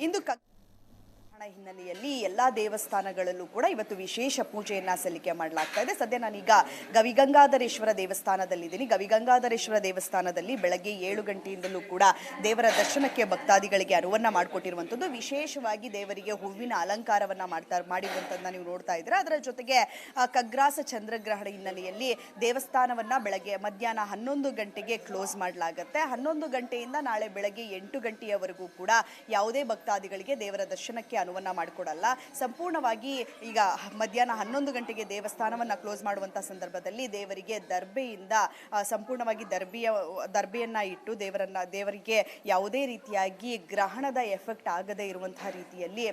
ಇಂದು ಹಿನ್ನೆಲೆಯಲ್ಲಿ ಎಲ್ಲಾ ದೇವಸ್ಥಾನಗಳಲ್ಲೂ ಕೂಡ ಇವತ್ತು ವಿಶೇಷ ಪೂಜೆಯನ್ನ ಸಲ್ಲಿಕೆ ಮಾಡಲಾಗ್ತಾ ಇದೆ. ಸದ್ಯ ನಾನೀಗ ಗವಿಗಂಗಾಧರೇಶ್ವರ ದೇವಸ್ಥಾನದಲ್ಲಿದ್ದೀನಿ. ಗವಿಗಂಗಾಧರೇಶ್ವರ ದೇವಸ್ಥಾನದಲ್ಲಿ ಬೆಳಗ್ಗೆ 7 ಗಂಟೆಯಿಂದಲೂ ಕೂಡ ದೇವರ ದರ್ಶನಕ್ಕೆ ಭಕ್ತಾದಿಗಳಿಗೆ ಅನುವನ್ನ ಮಾಡಿಕೊಟ್ಟಿರುವಂಥದ್ದು. ವಿಶೇಷವಾಗಿ ದೇವರಿಗೆ ಹೂವಿನ ಅಲಂಕಾರವನ್ನ ಮಾಡಿರುವಂಥದ್ದನ್ನ ನೀವು ನೋಡ್ತಾ ಇದ್ದೀರಾ. ಅದರ ಜೊತೆಗೆ ಖಗ್ರಾಸ ಚಂದ್ರಗ್ರಹಣ ಹಿನ್ನೆಲೆಯಲ್ಲಿ ದೇವಸ್ಥಾನವನ್ನ ಬೆಳಗ್ಗೆ ಮಧ್ಯಾಹ್ನ 11 ಗಂಟೆಗೆ ಕ್ಲೋಸ್ ಮಾಡಲಾಗುತ್ತೆ. 11 ಗಂಟೆಯಿಂದ ನಾಳೆ ಬೆಳಗ್ಗೆ 8 ಗಂಟೆಯವರೆಗೂ ಕೂಡ ಯಾವುದೇ ಭಕ್ತಾದಿಗಳಿಗೆ ದೇವರ ದರ್ಶನಕ್ಕೆ ಅನುವನ್ನ ಮಾಡಿಕೊಡಲ್ಲ. ಸಂಪೂರ್ಣವಾಗಿ ಈಗ ಮಧ್ಯಾಹ್ನ 11 ಗಂಟೆಗೆ ದೇವಸ್ಥಾನವನ್ನ ಕ್ಲೋಸ್ ಮಾಡುವಂತಹ ಸಂದರ್ಭದಲ್ಲಿ ದೇವರಿಗೆ ದರ್ಬೆಯಿಂದ ಸಂಪೂರ್ಣವಾಗಿ ದರ್ಬೆಯನ್ನ ಇಟ್ಟು ದೇವರಿಗೆ ಯಾವುದೇ ರೀತಿಯಾಗಿ ಗ್ರಹಣದ ಎಫೆಕ್ಟ್ ಆಗದೇ ಇರುವಂತಹ ರೀತಿಯಲ್ಲಿ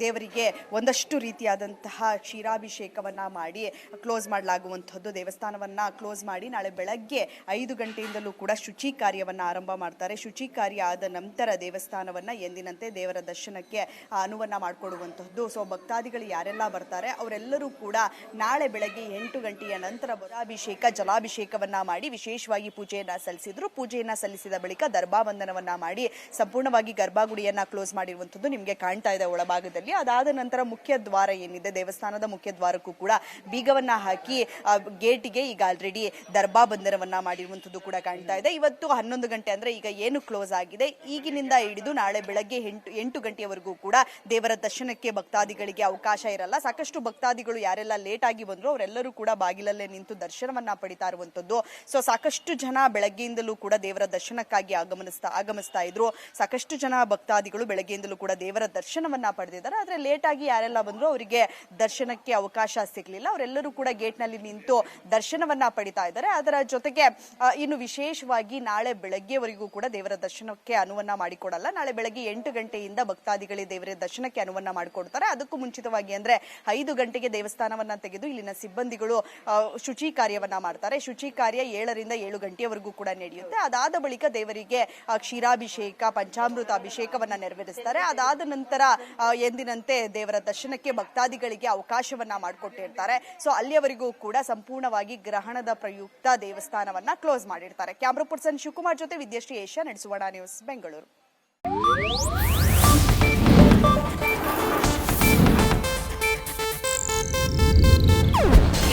ದೇವರಿಗೆ ಒಂದಷ್ಟು ರೀತಿಯಾದಂತಹ ಕ್ಷೀರಾಭಿಷೇಕವನ್ನ ಮಾಡಿ ಕ್ಲೋಸ್ ಮಾಡಲಾಗುವಂಥದ್ದು. ದೇವಸ್ಥಾನವನ್ನ ಕ್ಲೋಸ್ ಮಾಡಿ ನಾಳೆ ಬೆಳಗ್ಗೆ 5 ಗಂಟೆಯಿಂದಲೂ ಕೂಡ ಶುಚಿ ಕಾರ್ಯವನ್ನ ಆರಂಭ ಮಾಡ್ತಾರೆ. ಶುಚಿ ಕಾರ್ಯ ಆದ ನಂತರ ದೇವಸ್ಥಾನವನ್ನ ಎಂದಿನಂತೆ ದೇವರ ದರ್ಶನಕ್ಕೆ ಅನುವನ್ನ ಮಾಡಿಕೊಡುವಂತಹದ್ದು. ಸೊ ಭಕ್ತಾದಿಗಳು ಯಾರೆಲ್ಲ ಬರ್ತಾರೆ ಅವರೆಲ್ಲರೂ ಕೂಡ ನಾಳೆ ಬೆಳಗ್ಗೆ 8 ಗಂಟೆಯ ನಂತರ ಬರಾಭಿಷೇಕ ಜಲಾಭಿಷೇಕವನ್ನ ಮಾಡಿ ವಿಶೇಷವಾಗಿ ಪೂಜೆಯನ್ನ ಸಲ್ಲಿಸಿದ್ರು. ಪೂಜೆಯನ್ನ ಸಲ್ಲಿಸಿದ ಬಳಿಕ ದರ್ಭಾಬಂಧನವನ್ನ ಮಾಡಿ ಸಂಪೂರ್ಣವಾಗಿ ಗರ್ಭಗುಡಿಯನ್ನ ಕ್ಲೋಸ್ ಮಾಡಿರುವಂತದ್ದು ನಿಮಗೆ ಕಾಣ್ತಾ ಇದೆ ಒಳಭಾಗದಲ್ಲಿ. ಅದಾದ ನಂತರ ಮುಖ್ಯ ದ್ವಾರ ಏನಿದೆ ದೇವಸ್ಥಾನದ ಮುಖ್ಯ ದ್ವಾರಕ್ಕೂ ಕೂಡ ಬೀಗವನ್ನ ಹಾಕಿ ಗೇಟಿಗೆ ಈಗ ಆಲ್ರೆಡಿ ದರ್ಭಾಬಂಧನವನ್ನ ಮಾಡಿರುವಂತದ್ದು ಕೂಡ ಕಾಣ್ತಾ ಇದೆ. ಇವತ್ತು 11 ಗಂಟೆ ಅಂದ್ರೆ ಈಗ ಏನು ಕ್ಲೋಸ್ ಆಗಿದೆ ಈಗಿನಿಂದ ಹಿಡಿದು ನಾಳೆ ಬೆಳಗ್ಗೆ 8 ಗಂಟೆಯವರೆಗೂ ಕೂಡ ದೇವರ ದರ್ಶನಕ್ಕೆ ಭಕ್ತಾದಿಗಳಿಗೆ ಅವಕಾಶ ಇರಲ್ಲ. ಸಾಕಷ್ಟು ಭಕ್ತಾದಿಗಳು ಯಾರೆಲ್ಲ ಲೇಟ್ ಆಗಿ ಬಂದ್ರು ಅವರೆಲ್ಲರೂ ಕೂಡ ಬಾಗಿಲಲ್ಲೇ ನಿಂತು ದರ್ಶನವನ್ನ ಪಡಿತಾ ಇರುವಂತದ್ದು. ಸೊ ಸಾಕಷ್ಟು ಜನ ಬೆಳಗ್ಗೆಯಿಂದಲೂ ಕೂಡ ದೇವರ ದರ್ಶನಕ್ಕಾಗಿ ಆಗಮಿಸ್ತಾ ಇದ್ರು. ಸಾಕಷ್ಟು ಜನ ಭಕ್ತಾದಿಗಳು ಬೆಳಗ್ಗೆಯಿಂದಲೂ ಕೂಡ ದೇವರ ದರ್ಶನವನ್ನ ಪಡೆದಿದ್ದಾರೆ. ಆದ್ರೆ ಲೇಟ್ ಆಗಿ ಯಾರೆಲ್ಲ ಬಂದ್ರು ಅವರಿಗೆ ದರ್ಶನಕ್ಕೆ ಅವಕಾಶ ಸಿಗಲಿಲ್ಲ. ಅವರೆಲ್ಲರೂ ಕೂಡ ಗೇಟ್ ನಲ್ಲಿ ನಿಂತು ದರ್ಶನವನ್ನ ಪಡಿತಾ ಇದ್ದಾರೆ. ಅದರ ಜೊತೆಗೆ ಇನ್ನು ವಿಶೇಷವಾಗಿ ನಾಳೆ ಬೆಳಗ್ಗೆವರೆಗೂ ಕೂಡ ದೇವರ ದರ್ಶನಕ್ಕೆ ಅನುವನ್ನ ಮಾಡಿಕೊಡಲ್ಲ. ನಾಳೆ ಬೆಳಗ್ಗೆ 8 ಗಂಟೆಯಿಂದ ಭಕ್ತಾದಿಗಳಿಗೆ ದೇವರ ದರ್ಶನಕ್ಕೆ ಅನುವನ್ನ ಮಾಡಿಕೊಡ್ತಾರೆ. ಅದಕ್ಕೂ ಮುಂಚಿತವಾಗಿ ಅಂದ್ರೆ 5 ಗಂಟೆಗೆ ದೇವಸ್ಥಾನವನ್ನ ತೆಗೆದು ಇಲ್ಲಿನ ಸಿಬ್ಬಂದಿಗಳು ಶುಚಿ ಕಾರ್ಯವನ್ನ ಮಾಡ್ತಾರೆ. ಶುಚಿ ಕಾರ್ಯ 7 ರಿಂದ 7 ಗಂಟೆಯವರೆಗೂ ಕೂಡ ನಡೆಯುತ್ತೆ. ಅದಾದ ಬಳಿಕ ದೇವರಿಗೆ ಕ್ಷೀರಾಭಿಷೇಕ ಪಂಚಾಮೃತ ಅಭಿಷೇಕವನ್ನ ನೆರವೇರಿಸ್ತಾರೆ. ಅದಾದ ನಂತರ ಎಂದಿನಂತೆ ದೇವರ ದರ್ಶನಕ್ಕೆ ಭಕ್ತಾದಿಗಳಿಗೆ ಅವಕಾಶವನ್ನ ಮಾಡಿಕೊಟ್ಟಿರ್ತಾರೆ. ಸೊ ಅಲ್ಲಿಯವರೆಗೂ ಕೂಡ ಸಂಪೂರ್ಣವಾಗಿ ಗ್ರಹಣದ ಪ್ರಯುಕ್ತ ದೇವಸ್ಥಾನವನ್ನ ಕ್ಲೋಸ್ ಮಾಡಿರ್ತಾರೆ. ಕ್ಯಾಮ್ರಾ ಪರ್ಸನ್ ಶಿವಕುಮಾರ್ ಜೊತೆ ವಿದ್ಯಾಶ್ರೀ ಏಷ್ಯಾ ನೆಟ್ ಸುವರ್ಣ ನ್ಯೂಸ್ ಬೆಂಗಳೂರು.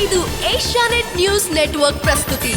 ಇದು ಏಷ್ಯಾನೆಟ್ ನ್ಯೂಸ್ ನೆಟ್ವರ್ಕ್ ಪ್ರಸ್ತುತಿ.